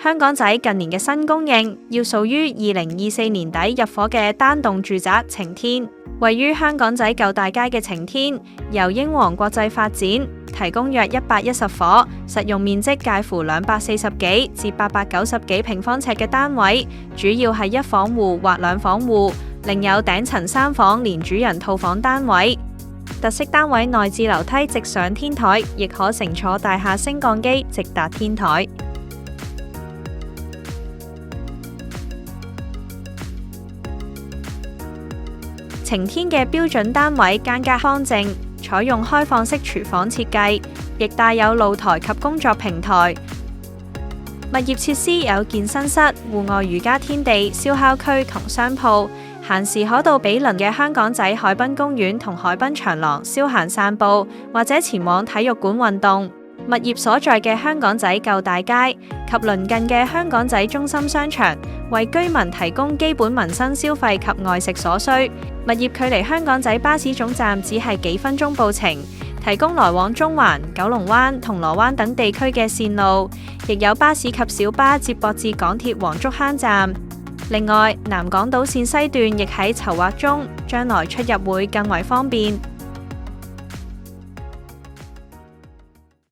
香港仔近年嘅新供應要數於2024年底入伙嘅單棟住宅晴天。位於香港仔舊大街嘅晴天，由英皇國際發展，提供約110伙，實用面積介乎240幾至890幾平方尺嘅單位，主要係一房戶或兩房戶，另有頂層3房連主人套房單位。特色單位內置樓梯直上天台，亦可乘坐大廈升降機直達天台。晴天嘅標準單位間隔方正，採用開放式廚房設計，亦帶有露台及工作平台。物業設施有健身室、戶外瑜伽天地、燒烤區同商鋪，閒時可到毗鄰嘅香港仔海濱公園同海濱長廊消閒散步，或者前往體育館運動。物業所在嘅香港仔舊大街及鄰近嘅香港仔中心商場，為居民提供基本民生消費及外食所需。物業距離香港仔巴士總站只係幾分鐘步程，提供來往中環、九龍灣、銅鑼灣等地區嘅線路，亦有巴士及小巴接駁至港鐵黃竹坑站。另外，南港島線西段亦喺籌劃中，將來出入會更為方便。